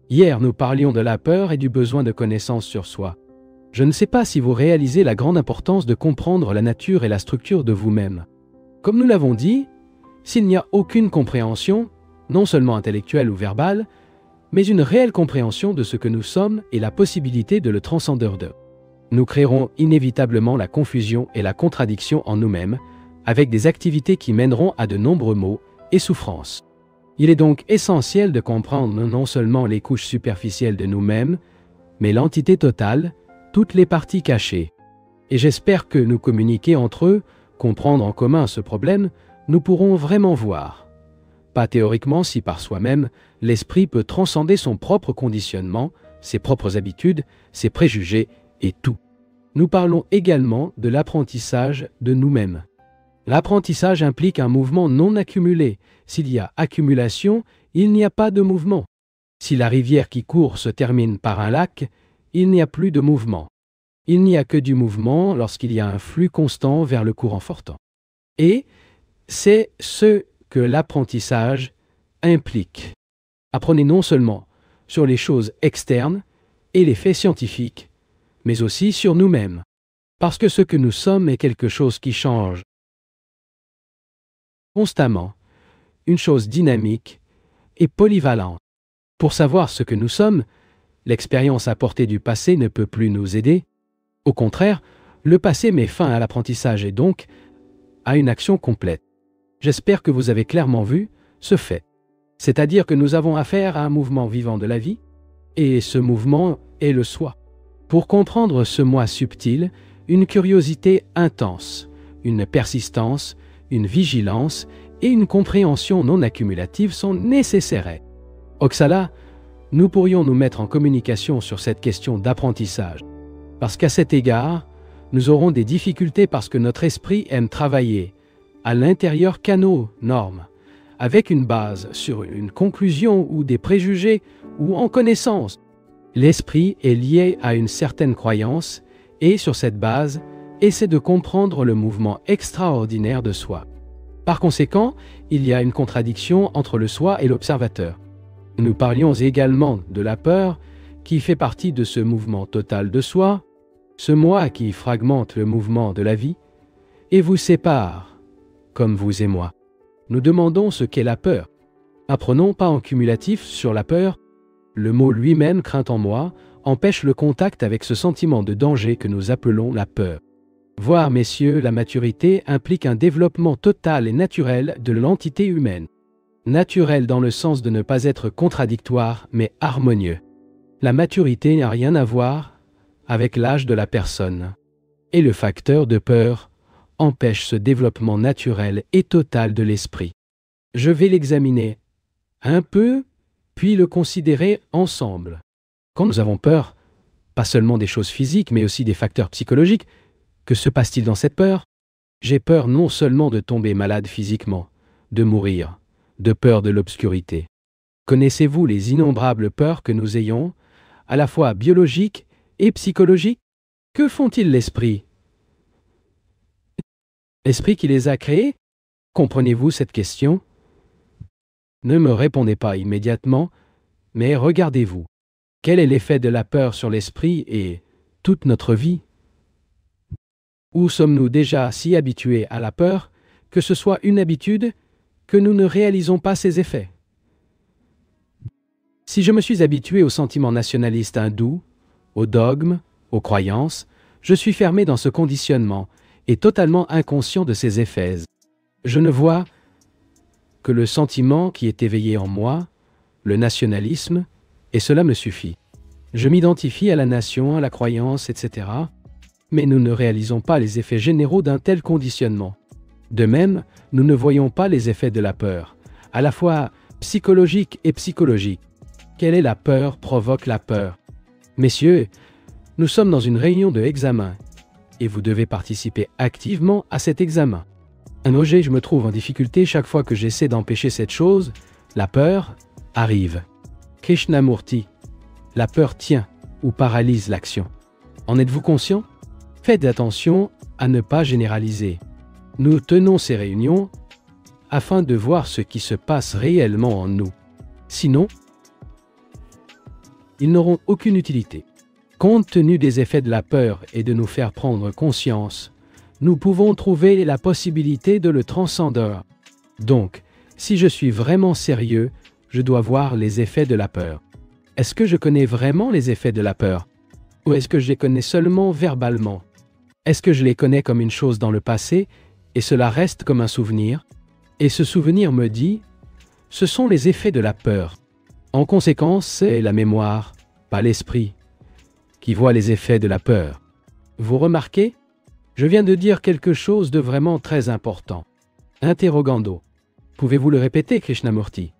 Hier, nous parlions de la peur et du besoin de connaissance sur soi. Je ne sais pas si vous réalisez la grande importance de comprendre la nature et la structure de vous-même. Comme nous l'avons dit, s'il n'y a aucune compréhension, non seulement intellectuelle ou verbale, mais une réelle compréhension de ce que nous sommes et la possibilité de le transcender d'eux, nous créerons inévitablement la confusion et la contradiction en nous-mêmes, avec des activités qui mèneront à de nombreux maux et souffrances. Il est donc essentiel de comprendre non seulement les couches superficielles de nous-mêmes, mais l'entité totale, toutes les parties cachées. Et j'espère que nous communiquer entre eux, comprendre en commun ce problème, nous pourrons vraiment voir. Pas théoriquement si par soi-même, l'esprit peut transcender son propre conditionnement, ses propres habitudes, ses préjugés et tout. Nous parlons également de l'apprentissage de nous-mêmes. L'apprentissage implique un mouvement non accumulé. S'il y a accumulation, il n'y a pas de mouvement. Si la rivière qui court se termine par un lac, il n'y a plus de mouvement. Il n'y a que du mouvement lorsqu'il y a un flux constant vers le courant sortant. Et c'est ce que l'apprentissage implique. Apprenez non seulement sur les choses externes et les faits scientifiques, mais aussi sur nous-mêmes. Parce que ce que nous sommes est quelque chose qui change constamment, une chose dynamique et polyvalente. Pour savoir ce que nous sommes, l'expérience apportée du passé ne peut plus nous aider. Au contraire, le passé met fin à l'apprentissage et donc à une action complète. J'espère que vous avez clairement vu ce fait. C'est-à-dire que nous avons affaire à un mouvement vivant de la vie, et ce mouvement est le soi. Pour comprendre ce moi subtil, une curiosité intense, une persistance, une vigilance et une compréhension non accumulative sont nécessaires. Oxala, nous pourrions nous mettre en communication sur cette question d'apprentissage. Parce qu'à cet égard, nous aurons des difficultés parce que notre esprit aime travailler à l'intérieur qu'à nos normes, avec une base sur une conclusion ou des préjugés ou en connaissance. L'esprit est lié à une certaine croyance et sur cette base, essaie de comprendre le mouvement extraordinaire de soi. Par conséquent, il y a une contradiction entre le soi et l'observateur. Nous parlions également de la peur qui fait partie de ce mouvement total de soi, ce moi qui fragmente le mouvement de la vie et vous sépare, comme vous et moi. Nous demandons ce qu'est la peur. Apprenons pas en cumulatif sur la peur. Le mot lui-même, crainte en moi, empêche le contact avec ce sentiment de danger que nous appelons la peur. Voir, messieurs, la maturité implique un développement total et naturel de l'entité humaine. Naturel dans le sens de ne pas être contradictoire, mais harmonieux. La maturité n'a rien à voir avec l'âge de la personne. Et le facteur de peur empêche ce développement naturel et total de l'esprit. Je vais l'examiner un peu, puis le considérer ensemble. Quand nous avons peur, pas seulement des choses physiques, mais aussi des facteurs psychologiques, que se passe-t-il dans cette peur? J'ai peur non seulement de tomber malade physiquement, de mourir, de peur de l'obscurité. Connaissez-vous les innombrables peurs que nous ayons, à la fois biologiques et psychologiques? Que font-ils l'esprit? L'esprit qui les a créés? Comprenez-vous cette question? Ne me répondez pas immédiatement, mais regardez-vous. Quel est l'effet de la peur sur l'esprit et toute notre vie? Ou sommes-nous déjà si habitués à la peur que ce soit une habitude que nous ne réalisons pas ses effets? Si je me suis habitué aux sentiments nationalistes hindous, aux dogmes, aux croyances, je suis fermé dans ce conditionnement et totalement inconscient de ses effets. Je ne vois que le sentiment qui est éveillé en moi, le nationalisme, et cela me suffit. Je m'identifie à la nation, à la croyance, etc. Mais nous ne réalisons pas les effets généraux d'un tel conditionnement. De même, nous ne voyons pas les effets de la peur, à la fois psychologique et psychologique. Quelle est la peur provoque la peur? Messieurs, nous sommes dans une réunion de examen, et vous devez participer activement à cet examen. Je me trouve en difficulté chaque fois que j'essaie d'empêcher cette chose, la peur arrive. Krishnamurti, la peur tient ou paralyse l'action. En êtes-vous conscient? Faites attention à ne pas généraliser. Nous tenons ces réunions afin de voir ce qui se passe réellement en nous. Sinon, Ils n'auront aucune utilité. Compte tenu des effets de la peur et de nous faire prendre conscience, nous pouvons trouver la possibilité de le transcender. Donc, si je suis vraiment sérieux, je dois voir les effets de la peur. Est-ce que je connais vraiment les effets de la peur? Ou est-ce que je les connais seulement verbalement? Est-ce que je les connais comme une chose dans le passé et cela reste comme un souvenir? Et ce souvenir me dit, ce sont les effets de la peur. En conséquence, c'est la mémoire, pas l'esprit, qui voit les effets de la peur. Vous remarquez? Je viens de dire quelque chose de vraiment très important. Interrogando. Pouvez-vous le répéter, Krishnamurti?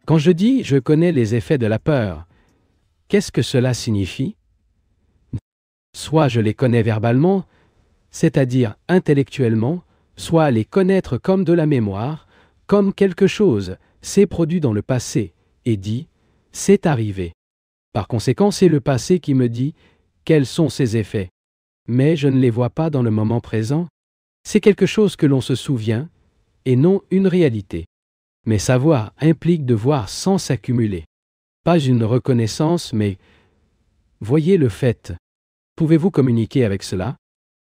Quand je dis « je connais les effets de la peur », qu'est-ce que cela signifie? Soit je les connais verbalement, c'est-à-dire intellectuellement, soit les connaître comme de la mémoire, comme quelque chose s'est produit dans le passé et dit « c'est arrivé ». Par conséquent, c'est le passé qui me dit quels sont ses effets. Mais je ne les vois pas dans le moment présent. C'est quelque chose que l'on se souvient et non une réalité. Mais savoir implique de voir sans s'accumuler. Pas une reconnaissance, mais voyez le fait. Pouvez-vous communiquer avec cela?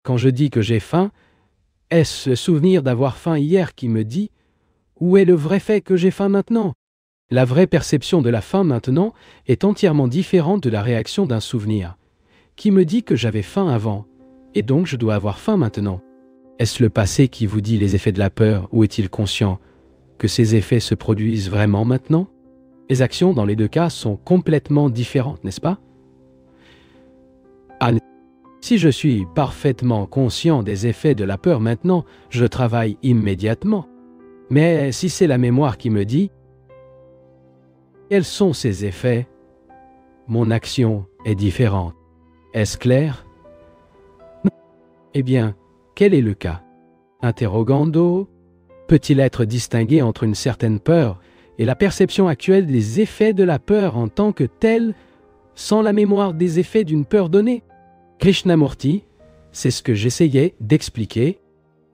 Quand je dis que j'ai faim, est-ce le souvenir d'avoir faim hier qui me dit « Où est le vrai fait que j'ai faim maintenant ?» La vraie perception de la faim maintenant est entièrement différente de la réaction d'un souvenir, qui me dit que j'avais faim avant, et donc je dois avoir faim maintenant. Est-ce le passé qui vous dit les effets de la peur, ou est-il conscient que ces effets se produisent vraiment maintenant? Les actions dans les deux cas sont complètement différentes, n'est-ce pas? Si je suis parfaitement conscient des effets de la peur maintenant, je travaille immédiatement. Mais si c'est la mémoire qui me dit quels sont ces effets, mon action est différente. Est-ce clair? Eh bien, quel est le cas? Interrogando, peut-il être distingué entre une certaine peur et la perception actuelle des effets de la peur en tant que telle, sans la mémoire des effets d'une peur donnée? Krishnamurti, c'est ce que j'essayais d'expliquer.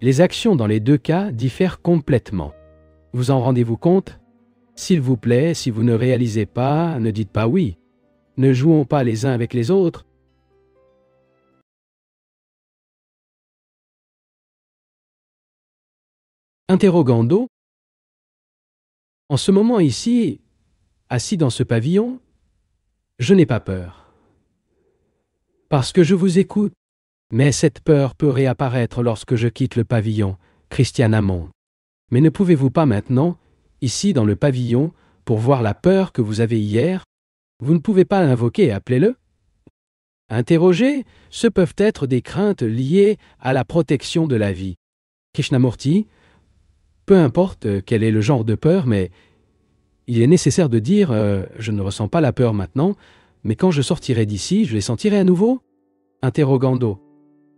Les actions dans les deux cas diffèrent complètement. Vous en rendez-vous compte? S'il vous plaît, si vous ne réalisez pas, ne dites pas oui. Ne jouons pas les uns avec les autres. Interrogando. En ce moment ici, assis dans ce pavillon, je n'ai pas peur. Parce que je vous écoute. Mais cette peur peut réapparaître lorsque je quitte le pavillon, Christian Amon. Mais ne pouvez-vous pas maintenant, ici dans le pavillon, pour voir la peur que vous avez hier? Vous ne pouvez pas l'invoquer, appelez-le. Interroger, ce peuvent être des craintes liées à la protection de la vie. Krishnamurti, peu importe quel est le genre de peur, mais il est nécessaire de dire je ne ressens pas la peur maintenant, mais quand je sortirai d'ici, je les sentirai à nouveau? Interrogando.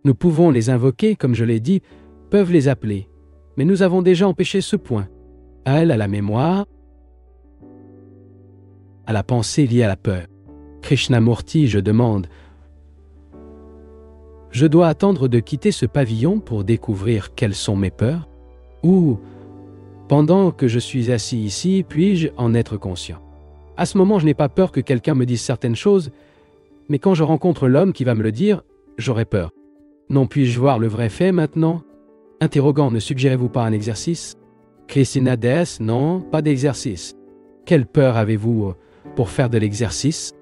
Nous pouvons les invoquer, comme je l'ai dit, peuvent les appeler. Mais nous avons déjà empêché ce point. À elle, à la mémoire, à la pensée liée à la peur. Krishnamurti, je demande, je dois attendre de quitter ce pavillon pour découvrir quelles sont mes peurs? Ou, pendant que je suis assis ici, puis-je en être conscient? À ce moment, je n'ai pas peur que quelqu'un me dise certaines choses, mais quand je rencontre l'homme qui va me le dire, j'aurai peur. Non puis-je voir le vrai fait maintenant? Interrogant, ne suggérez-vous pas un exercice? Christina Des, non, pas d'exercice. Quelle peur avez-vous pour faire de l'exercice?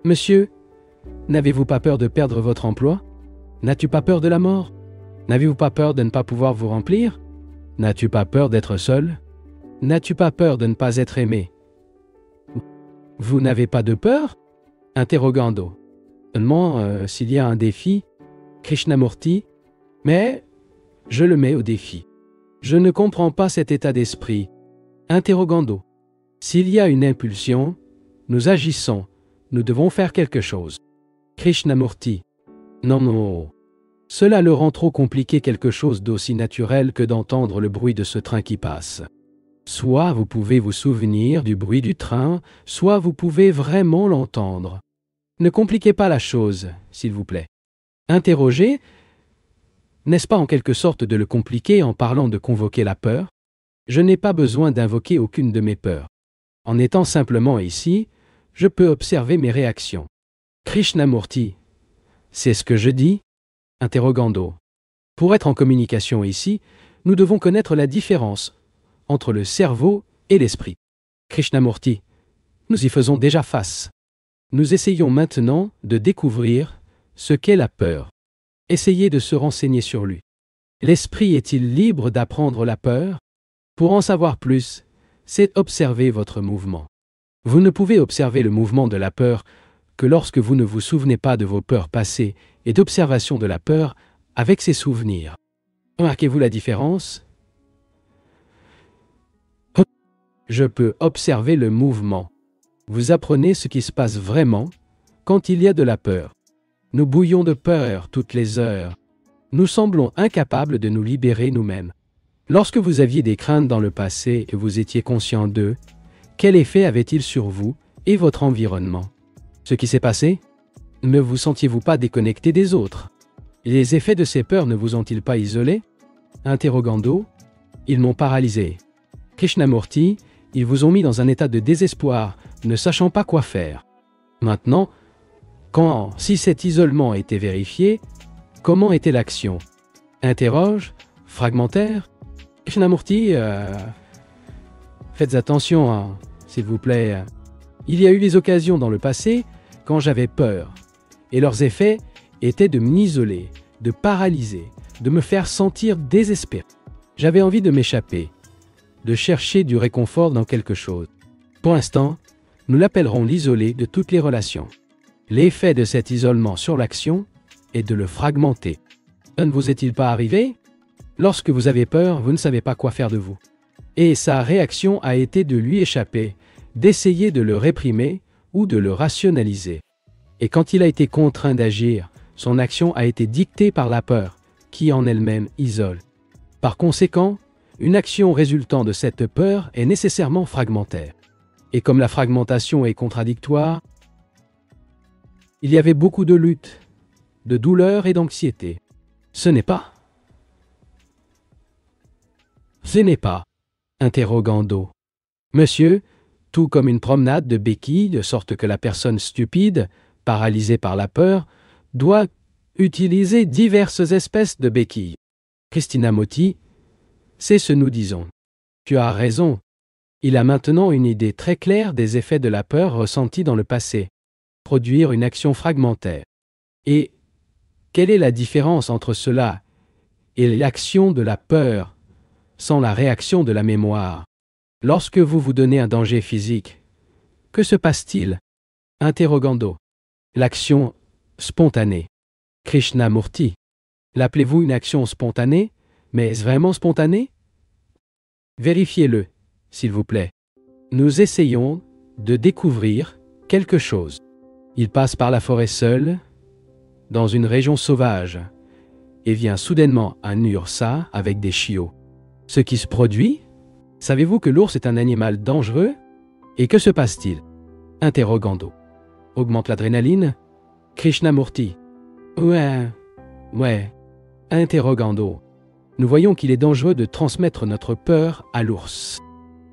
Monsieur, n'avez-vous pas peur de perdre votre emploi? N'as-tu pas peur de la mort? N'avez-vous pas peur de ne pas pouvoir vous remplir? N'as-tu pas peur d'être seul? N'as-tu pas peur de ne pas être aimé? Vous n'avez pas de peur? Interrogando. Seulement, s'il y a un défi, Krishnamurti, mais je le mets au défi. Je ne comprends pas cet état d'esprit. Interrogando. S'il y a une impulsion, nous agissons, nous devons faire quelque chose. Krishnamurti. Non, non. Cela le rend trop compliqué quelque chose d'aussi naturel que d'entendre le bruit de ce train qui passe. Soit vous pouvez vous souvenir du bruit du train, soit vous pouvez vraiment l'entendre. Ne compliquez pas la chose, s'il vous plaît. Interroger, n'est-ce pas en quelque sorte de le compliquer en parlant de convoquer la peur? Je n'ai pas besoin d'invoquer aucune de mes peurs. En étant simplement ici, je peux observer mes réactions. Krishnamurti. C'est ce que je dis? Interrogando. Pour être en communication ici, nous devons connaître la différence entre le cerveau et l'esprit. Krishnamurti. Nous y faisons déjà face. Nous essayons maintenant de découvrir ce qu'est la peur. Essayez de se renseigner sur lui. L'esprit est-il libre d'apprendre la peur? Pour en savoir plus, c'est observer votre mouvement. Vous ne pouvez observer le mouvement de la peur que lorsque vous ne vous souvenez pas de vos peurs passées et d'observation de la peur avec ses souvenirs. Remarquez-vous la différence? Je peux observer le mouvement. Vous apprenez ce qui se passe vraiment quand il y a de la peur. Nous bouillons de peur toutes les heures. Nous semblons incapables de nous libérer nous-mêmes. Lorsque vous aviez des craintes dans le passé et vous étiez conscient d'eux, quel effet avait-il sur vous et votre environnement? Ce qui s'est passé? Ne vous sentiez-vous pas déconnecté des autres? Les effets de ces peurs ne vous ont-ils pas isolé? Interrogando. Ils m'ont paralysé. Krishnamurti, ils vous ont mis dans un état de désespoir, ne sachant pas quoi faire. Maintenant, si cet isolement était vérifié, comment était l'action? Interroge, fragmentaire. Krishnamurti, faites attention, hein, s'il vous plaît. Il y a eu des occasions dans le passé quand j'avais peur, et leurs effets étaient de m'isoler, de paralyser, de me faire sentir désespéré. J'avais envie de m'échapper, de chercher du réconfort dans quelque chose. Pour l'instant, nous l'appellerons l'isoler de toutes les relations. L'effet de cet isolement sur l'action est de le fragmenter. Ne vous est-il pas arrivé? Lorsque vous avez peur, vous ne savez pas quoi faire de vous. Et sa réaction a été de lui échapper, d'essayer de le réprimer ou de le rationaliser. Et quand il a été contraint d'agir, son action a été dictée par la peur, qui en elle-même isole. Par conséquent, une action résultant de cette peur est nécessairement fragmentaire. Et comme la fragmentation est contradictoire, il y avait beaucoup de lutte, de douleur et d'anxiété. Ce n'est pas. Interrogando. Monsieur, tout comme une promenade de béquilles, de sorte que la personne stupide, paralysée par la peur, doit utiliser diverses espèces de béquilles. Krishnamurti, c'est ce que nous disons. Tu as raison. Il a maintenant une idée très claire des effets de la peur ressentie dans le passé. Produire une action fragmentaire. Et quelle est la différence entre cela et l'action de la peur sans la réaction de la mémoire? Lorsque vous vous donnez un danger physique, que se passe-t-il? Interrogando. L'action spontanée. Krishnamurti. L'appelez-vous une action spontanée? Mais est-ce vraiment spontané? Vérifiez-le, s'il vous plaît. Nous essayons de découvrir quelque chose. Il passe par la forêt seul, dans une région sauvage, et vient soudainement un ursa avec des chiots. Ce qui se produit? Savez-vous que l'ours est un animal dangereux? Et que se passe-t-il? Interrogando. Augmente l'adrénaline? Krishnamurti. Ouais. Interrogando. Nous voyons qu'il est dangereux de transmettre notre peur à l'ours.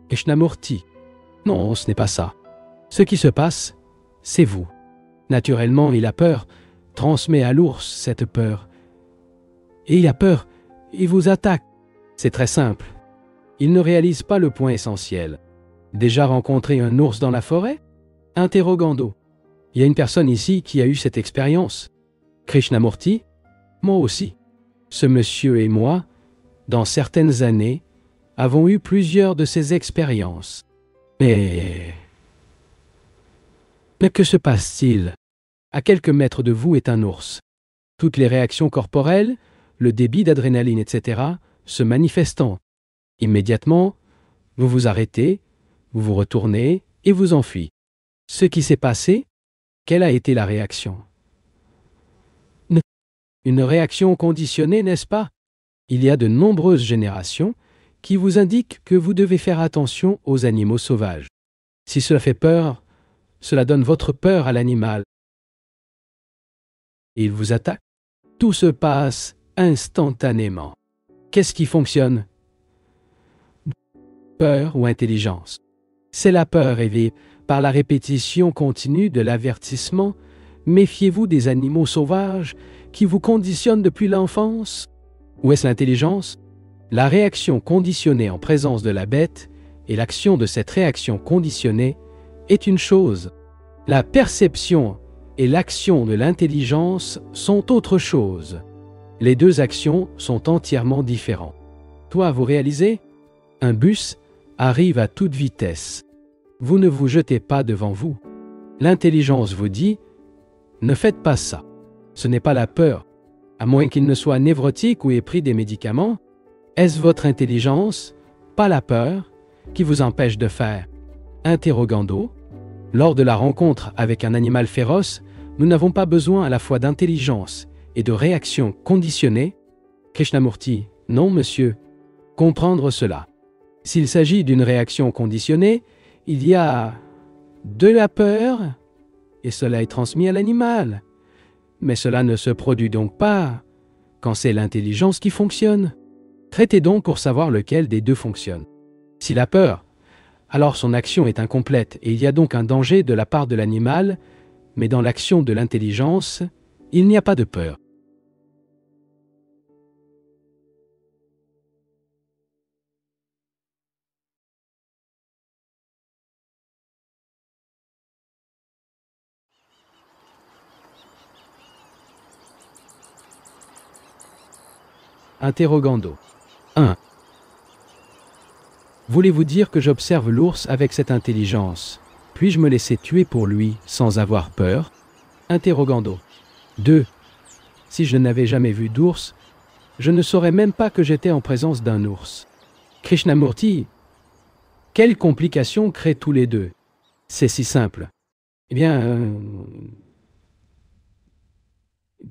Krishnamurti. Non, ce n'est pas ça. Ce qui se passe, c'est vous. Naturellement, il a peur, transmet à l'ours cette peur. Et il a peur, il vous attaque. C'est très simple. Il ne réalise pas le point essentiel. Déjà rencontré un ours dans la forêt? Interrogando. Il y a une personne ici qui a eu cette expérience. Krishnamurti? Moi aussi. Ce monsieur et moi, dans certaines années, avons eu plusieurs de ces expériences. Mais que se passe-t-il? À quelques mètres de vous est un ours. Toutes les réactions corporelles, le débit d'adrénaline, etc., se manifestant. Immédiatement, vous vous arrêtez, vous vous retournez et vous enfuyez. Ce qui s'est passé, quelle a été la réaction? Une réaction conditionnée, n'est-ce pas? Il y a de nombreuses générations qui vous indiquent que vous devez faire attention aux animaux sauvages. Si cela fait peur, cela donne votre peur à l'animal. Et il vous attaque. Tout se passe instantanément. Qu'est-ce qui fonctionne? Peur ou intelligence? C'est la peur éveillée par la répétition continue de l'avertissement, méfiez-vous des animaux sauvages qui vous conditionnent depuis l'enfance. Où est-ce l'intelligence? La réaction conditionnée en présence de la bête et l'action de cette réaction conditionnée est une chose. La perception et l'action de l'intelligence sont autre chose. Les deux actions sont entièrement différentes. Toi, vous réalisez? Un bus arrive à toute vitesse. Vous ne vous jetez pas devant vous. L'intelligence vous dit « Ne faites pas ça ». Ce n'est pas la peur, à moins qu'il ne soit névrotique ou ait pris des médicaments. Est-ce votre intelligence, pas la peur, qui vous empêche de faire? Interrogando. Lors de la rencontre avec un animal féroce, nous n'avons pas besoin à la fois d'intelligence et de réaction conditionnée. Krishnamurti. Non, monsieur. Comprendre cela. S'il s'agit d'une réaction conditionnée, il y a de la peur et cela est transmis à l'animal. Mais cela ne se produit donc pas quand c'est l'intelligence qui fonctionne. Traitez donc pour savoir lequel des deux fonctionne. S'il a peur, alors son action est incomplète et il y a donc un danger de la part de l'animal, mais dans l'action de l'intelligence, il n'y a pas de peur. Interrogando. 1. Voulez-vous dire que j'observe l'ours avec cette intelligence? Puis-je me laisser tuer pour lui sans avoir peur? Interrogando. 2. Si je n'avais jamais vu d'ours, je ne saurais même pas que j'étais en présence d'un ours. Krishnamurti, quelles complications créent tous les deux? C'est si simple. Eh bien,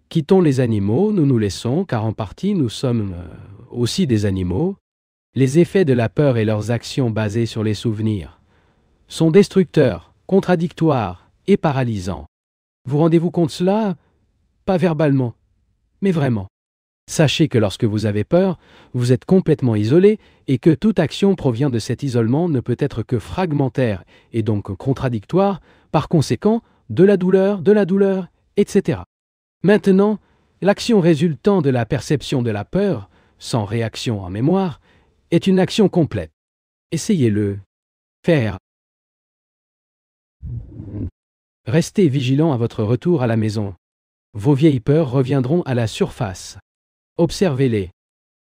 quittons les animaux, nous nous laissons, car en partie nous sommes aussi des animaux. Les effets de la peur et leurs actions basées sur les souvenirs sont destructeurs, contradictoires et paralysants. Vous rendez-vous compte de cela? Pas verbalement, mais vraiment. Sachez que lorsque vous avez peur, vous êtes complètement isolé et que toute action provient de cet isolement ne peut être que fragmentaire et donc contradictoire, par conséquent, de la douleur, etc. Maintenant, l'action résultant de la perception de la peur, sans réaction en mémoire, est une action complète. Essayez-le. Faire. Restez vigilant à votre retour à la maison. Vos vieilles peurs reviendront à la surface. Observez-les.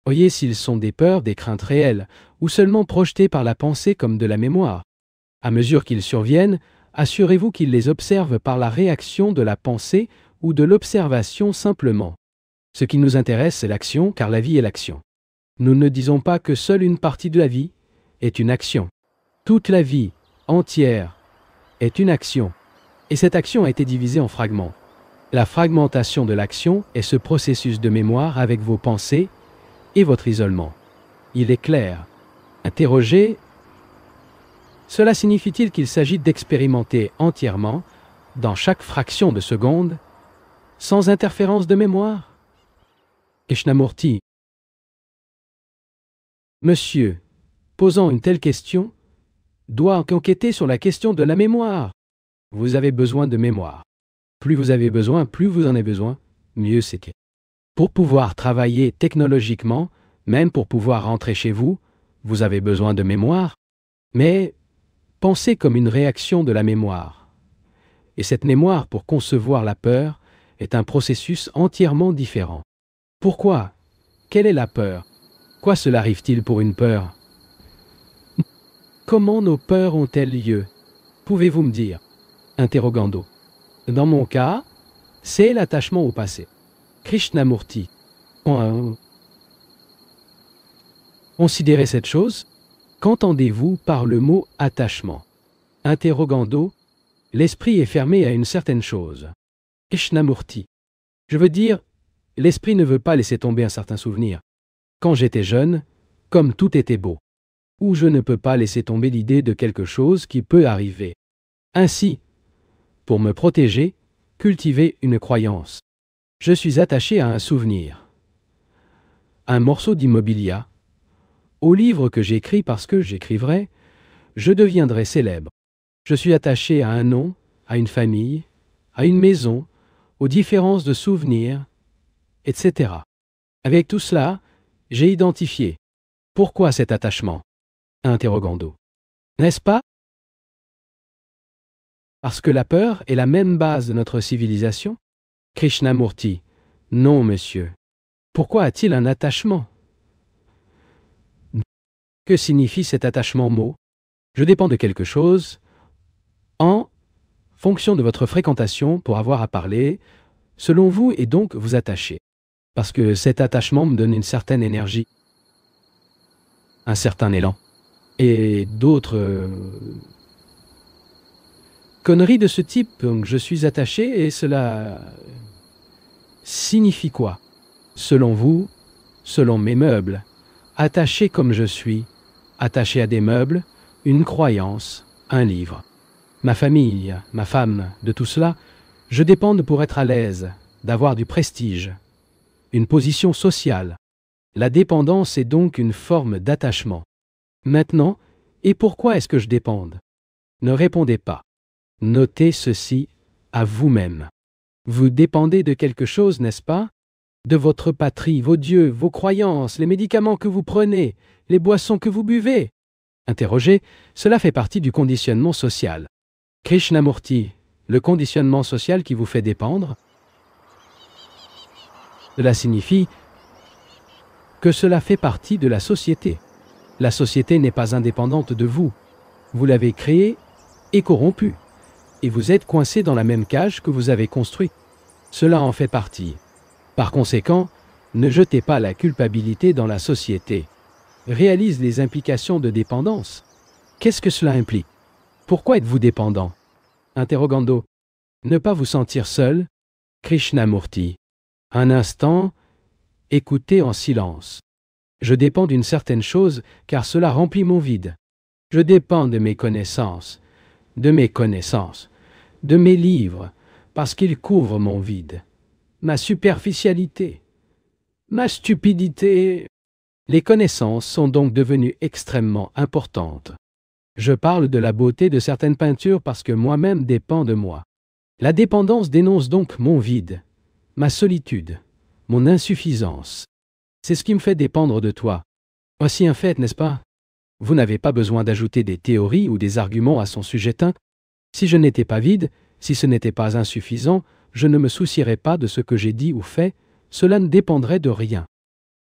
Voyez s'ils sont des peurs, des craintes réelles, ou seulement projetées par la pensée comme de la mémoire. À mesure qu'ils surviennent, assurez-vous qu'ils les observent par la réaction de la pensée ou de l'observation simplement. Ce qui nous intéresse, c'est l'action, car la vie est l'action. Nous ne disons pas que seule une partie de la vie est une action. Toute la vie entière est une action, et cette action a été divisée en fragments. La fragmentation de l'action est ce processus de mémoire avec vos pensées et votre isolement. Il est clair. Interrogez. Cela signifie-t-il qu'il s'agit d'expérimenter entièrement, dans chaque fraction de seconde, sans interférence de mémoire? Krishnamurti. Monsieur, posant une telle question, doit enquêter sur la question de la mémoire. Vous avez besoin de mémoire. Plus vous avez besoin, plus vous en avez besoin, mieux c'est. Pour pouvoir travailler technologiquement, même pour pouvoir rentrer chez vous, vous avez besoin de mémoire. Mais pensez comme une réaction de la mémoire. Et cette mémoire, pour concevoir la peur, est un processus entièrement différent. Pourquoi? Quelle est la peur? Quoi cela arrive-t-il pour une peur? Comment nos peurs ont-elles lieu? Pouvez-vous me dire? Interrogando. Dans mon cas, c'est l'attachement au passé. Krishnamurti. Considérez cette chose. Qu'entendez-vous par le mot attachement? Interrogando. L'esprit est fermé à une certaine chose. Krishnamurti. Je veux dire, l'esprit ne veut pas laisser tomber un certain souvenir. Quand j'étais jeune, comme tout était beau. Ou je ne peux pas laisser tomber l'idée de quelque chose qui peut arriver. Ainsi, pour me protéger, cultiver une croyance. Je suis attaché à un souvenir, un morceau d'immobilier, au livre que j'écris parce que j'écrivrai, je deviendrai célèbre. Je suis attaché à un nom, à une famille, à une maison, aux différences de souvenirs, etc. Avec tout cela, j'ai identifié. Pourquoi cet attachement? Interrogando. N'est-ce pas? Parce que la peur est la même base de notre civilisation? Krishnamurti. Non, monsieur. Pourquoi a-t-il un attachement? Que signifie cet attachement mot? Je dépends de quelque chose en fonction de votre fréquentation pour avoir à parler, selon vous, et donc vous attachez. Parce que cet attachement me donne une certaine énergie, un certain élan. Et d'autres conneries de ce type, donc je suis attaché et cela signifie quoi? Selon vous, selon mes meubles, attaché comme je suis, attaché à des meubles, une croyance, un livre. Ma famille, ma femme, de tout cela, je dépends pour être à l'aise, d'avoir du prestige, une position sociale. La dépendance est donc une forme d'attachement. Maintenant, et pourquoi est-ce que je dépende? Ne répondez pas. Notez ceci à vous-même. Vous dépendez de quelque chose, n'est-ce pas? De votre patrie, vos dieux, vos croyances, les médicaments que vous prenez, les boissons que vous buvez. Interrogez, cela fait partie du conditionnement social. Krishnamurti, le conditionnement social qui vous fait dépendre? Cela signifie que cela fait partie de la société. La société n'est pas indépendante de vous. Vous l'avez créée et corrompue. Et vous êtes coincé dans la même cage que vous avez construite. Cela en fait partie. Par conséquent, ne jetez pas la culpabilité dans la société. Réalise les implications de dépendance. Qu'est-ce que cela implique? Pourquoi êtes-vous dépendant? Interrogando. Ne pas vous sentir seul? Krishnamurti. Un instant, écoutez en silence. Je dépends d'une certaine chose car cela remplit mon vide. Je dépends de mes connaissances, de mes livres, parce qu'ils couvrent mon vide, ma superficialité, ma stupidité. Les connaissances sont donc devenues extrêmement importantes. Je parle de la beauté de certaines peintures parce que moi-même dépends de moi. La dépendance dénonce donc mon vide, ma solitude, mon insuffisance. C'est ce qui me fait dépendre de toi. Voici un fait, n'est-ce pas? Vous n'avez pas besoin d'ajouter des théories ou des arguments à son sujet. Si je n'étais pas vide, si ce n'était pas insuffisant, je ne me soucierais pas de ce que j'ai dit ou fait, cela ne dépendrait de rien.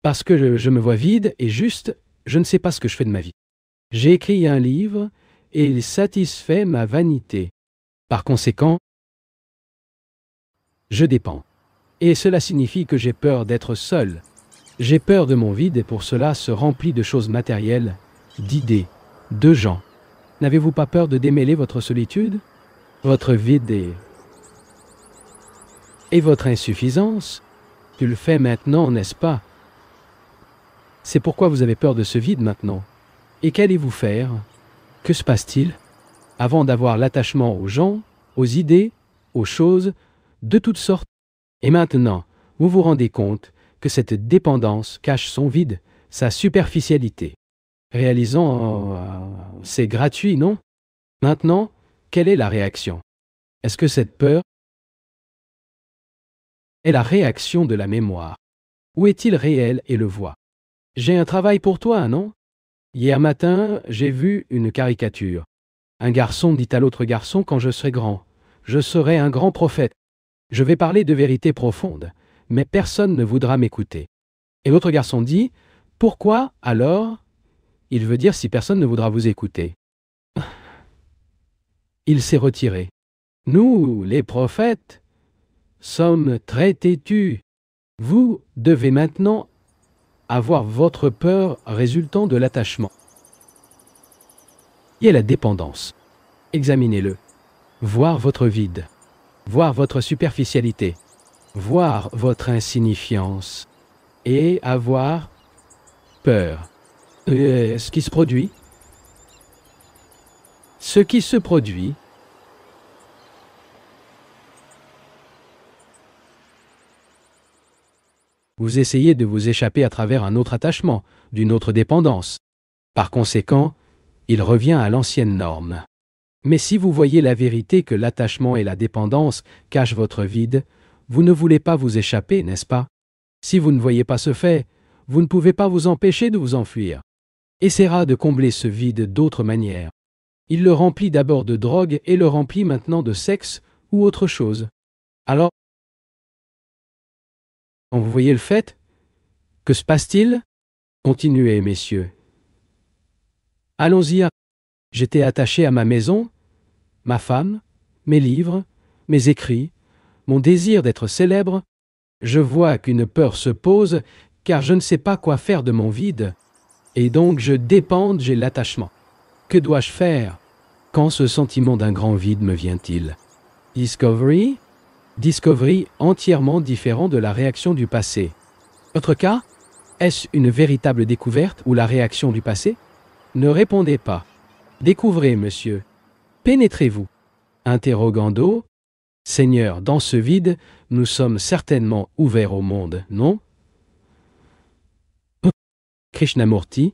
Parce que je me vois vide et juste, je ne sais pas ce que je fais de ma vie. J'ai écrit un livre et il satisfait ma vanité. Par conséquent, je dépends. Et cela signifie que j'ai peur d'être seul. J'ai peur de mon vide et pour cela se remplit de choses matérielles, d'idées, de gens. N'avez-vous pas peur de démêler votre solitude, votre vide et votre insuffisance? Tu le fais maintenant, n'est-ce pas? C'est pourquoi vous avez peur de ce vide maintenant. Et qu'allez-vous faire? Que se passe-t-il? Avant d'avoir l'attachement aux gens, aux idées, aux choses, de toutes sortes. Et maintenant, vous vous rendez compte que cette dépendance cache son vide, sa superficialité. Réalisant, c'est gratuit, non? Maintenant, quelle est la réaction? Est-ce que cette peur est la réaction de la mémoire? Ou est-il réel et le voit? J'ai un travail pour toi, non? Hier matin, j'ai vu une caricature. Un garçon dit à l'autre garçon, quand je serai grand, je serai un grand prophète. Je vais parler de vérités profondes, mais personne ne voudra m'écouter. Et l'autre garçon dit, pourquoi alors? Il veut dire si personne ne voudra vous écouter. Il s'est retiré. Nous, les prophètes, sommes très têtus. Vous devez maintenant avoir votre peur résultant de l'attachement. Et la dépendance. Examinez-le. Voir votre vide. Voir votre superficialité. Voir votre insignifiance. Et avoir peur. Ce qui se produit? Ce qui se produit, vous essayez de vous échapper à travers un autre attachement, d'une autre dépendance. Par conséquent, il revient à l'ancienne norme. Mais si vous voyez la vérité que l'attachement et la dépendance cachent votre vide, vous ne voulez pas vous échapper, n'est-ce pas? Si vous ne voyez pas ce fait, vous ne pouvez pas vous empêcher de vous enfuir. Essaiera de combler ce vide d'autres manières. Il le remplit d'abord de drogue et le remplit maintenant de sexe ou autre chose. Alors, quand vous voyez le fait, que se passe-t-il? Continuez, messieurs. Allons-y. J'étais attaché à ma maison, ma femme, mes livres, mes écrits, mon désir d'être célèbre. Je vois qu'une peur se pose, car je ne sais pas quoi faire de mon vide. Et donc je dépende, j'ai l'attachement. Que dois-je faire? Quand ce sentiment d'un grand vide me vient-il? Discovery? Discovery entièrement différent de la réaction du passé. Votre cas? Est-ce une véritable découverte ou la réaction du passé? Ne répondez pas. Découvrez, monsieur. Pénétrez-vous. Interrogando. Seigneur, dans ce vide, nous sommes certainement ouverts au monde, non? Krishnamurti.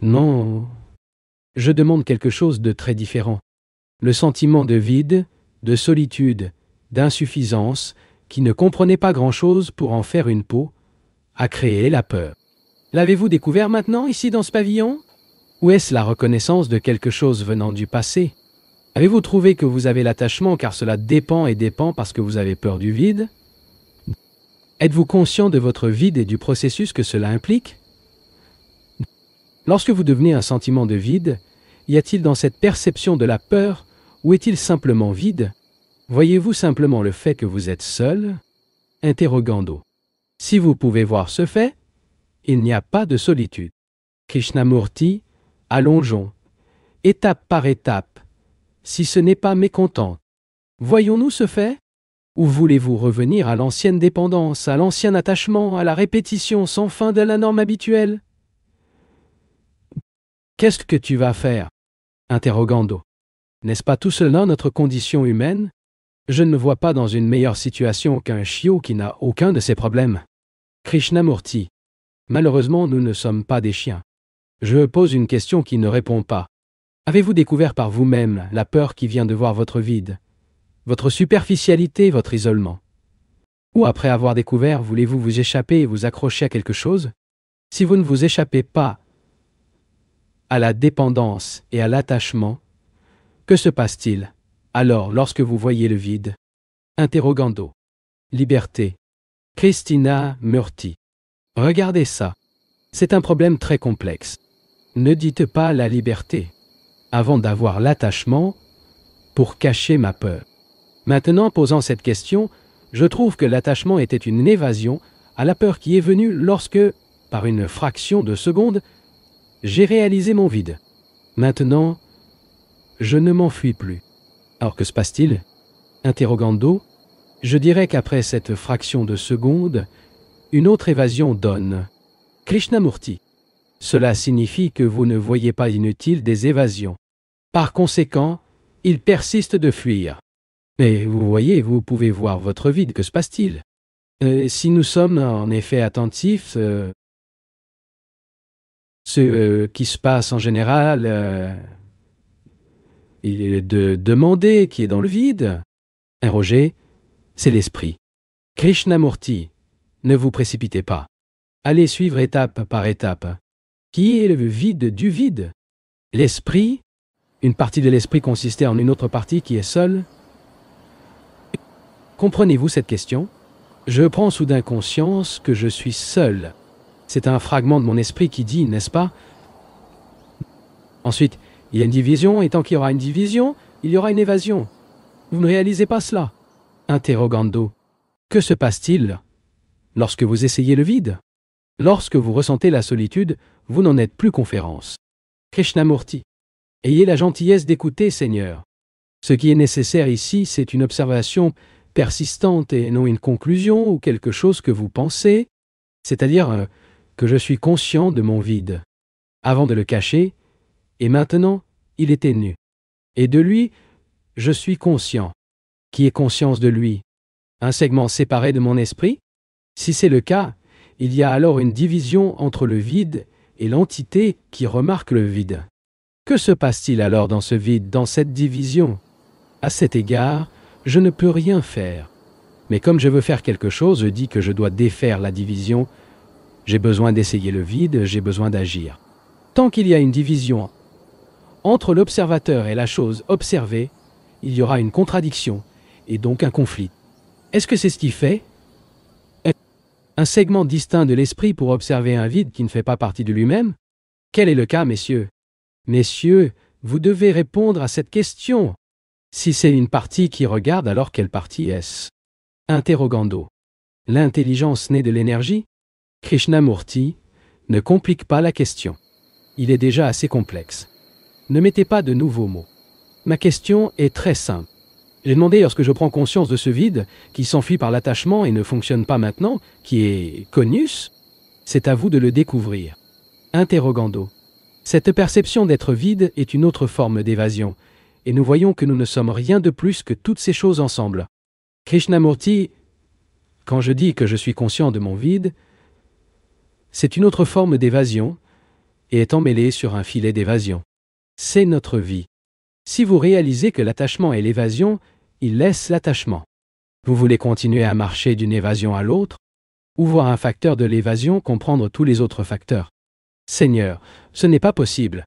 Non. Je demande quelque chose de très différent. Le sentiment de vide, de solitude, d'insuffisance, qui ne comprenait pas grand-chose pour en faire une peau, a créé la peur. L'avez-vous découvert maintenant, ici dans ce pavillon? Ou est-ce la reconnaissance de quelque chose venant du passé? Avez-vous trouvé que vous avez l'attachement car cela dépend et dépend parce que vous avez peur du vide? Êtes-vous conscient de votre vide et du processus que cela implique? Lorsque vous devenez un sentiment de vide, y a-t-il dans cette perception de la peur ou est-il simplement vide? Voyez-vous simplement le fait que vous êtes seul? Interrogando. Si vous pouvez voir ce fait, il n'y a pas de solitude. Krishnamurti, allongeons, étape par étape, si ce n'est pas mécontent. Voyons-nous ce fait? Ou voulez-vous revenir à l'ancienne dépendance, à l'ancien attachement, à la répétition sans fin de la norme habituelle? Qu'est-ce que tu vas faire? Interrogando. N'est-ce pas tout cela notre condition humaine? Je ne me vois pas dans une meilleure situation qu'un chiot qui n'a aucun de ces problèmes. Krishnamurti. Malheureusement, nous ne sommes pas des chiens. Je pose une question qui ne répond pas. Avez-vous découvert par vous-même la peur qui vient de voir votre vide, votre superficialité, votre isolement? Ou après avoir découvert, voulez-vous vous échapper et vous accrocher à quelque chose? Si vous ne vous échappez pas à la dépendance et à l'attachement, que se passe-t-il alors lorsque vous voyez le vide? Interrogando. Liberté. Krishnamurti. Regardez ça. C'est un problème très complexe. Ne dites pas la liberté avant d'avoir l'attachement pour cacher ma peur. Maintenant, posant cette question, je trouve que l'attachement était une évasion à la peur qui est venue lorsque, par une fraction de seconde, j'ai réalisé mon vide. Maintenant, je ne m'enfuis plus. Alors que se passe-t-il? Interrogando. Je dirais qu'après cette fraction de seconde, une autre évasion donne. Krishnamurti. Cela signifie que vous ne voyez pas inutile des évasions. Par conséquent, il persiste de fuir. Mais vous voyez, vous pouvez voir votre vide, que se passe-t-il? Si nous sommes en effet attentifs, ce qui se passe en général, il est de demander qui est dans le vide. Roger, c'est l'esprit. Krishnamurti, ne vous précipitez pas. Allez suivre étape par étape. Qui est le vide du vide? L'esprit? Une partie de l'esprit consistait en une autre partie qui est seule? Comprenez-vous cette question? Je prends soudain conscience que je suis seul. C'est un fragment de mon esprit qui dit, n'est-ce pas? Ensuite, il y a une division, et tant qu'il y aura une division, il y aura une évasion. Vous ne réalisez pas cela? Interrogando. Que se passe-t-il lorsque vous essayez le vide? Lorsque vous ressentez la solitude, vous n'en êtes plus conférence. Krishnamurti. Ayez la gentillesse d'écouter, Seigneur. Ce qui est nécessaire ici, c'est une observation persistante et non une conclusion ou quelque chose que vous pensez, c'est-à-dire que je suis conscient de mon vide. Avant de le cacher, et maintenant, il était nu. Et de lui, je suis conscient. Qui est conscience de lui? Un segment séparé de mon esprit? Si c'est le cas, il y a alors une division entre le vide et l'entité qui remarque le vide. Que se passe-t-il alors dans ce vide, dans cette division? À cet égard, je ne peux rien faire. Mais comme je veux faire quelque chose, je dis que je dois défaire la division. J'ai besoin d'essayer le vide, j'ai besoin d'agir. Tant qu'il y a une division entre l'observateur et la chose observée, il y aura une contradiction, et donc un conflit. Est-ce que c'est ce qui fait un segment distinct de l'esprit pour observer un vide qui ne fait pas partie de lui-même? Quel est le cas, messieurs? Messieurs, vous devez répondre à cette question. Si c'est une partie qui regarde, alors quelle partie est-ce? Interrogando. L'intelligence née de l'énergie? Krishnamurti, ne complique pas la question. Il est déjà assez complexe. Ne mettez pas de nouveaux mots. Ma question est très simple. J'ai demandé lorsque je prends conscience de ce vide, qui s'enfuit par l'attachement et ne fonctionne pas maintenant, qui est conus, c'est à vous de le découvrir. Interrogando. Cette perception d'être vide est une autre forme d'évasion, et nous voyons que nous ne sommes rien de plus que toutes ces choses ensemble. Krishnamurti, quand je dis que je suis conscient de mon vide, c'est une autre forme d'évasion, et est emmêlée sur un filet d'évasion. C'est notre vie. Si vous réalisez que l'attachement est l'évasion, il laisse l'attachement. Vous voulez continuer à marcher d'une évasion à l'autre, ou voir un facteur de l'évasion comprendre tous les autres facteurs. Seigneur, ce n'est pas possible.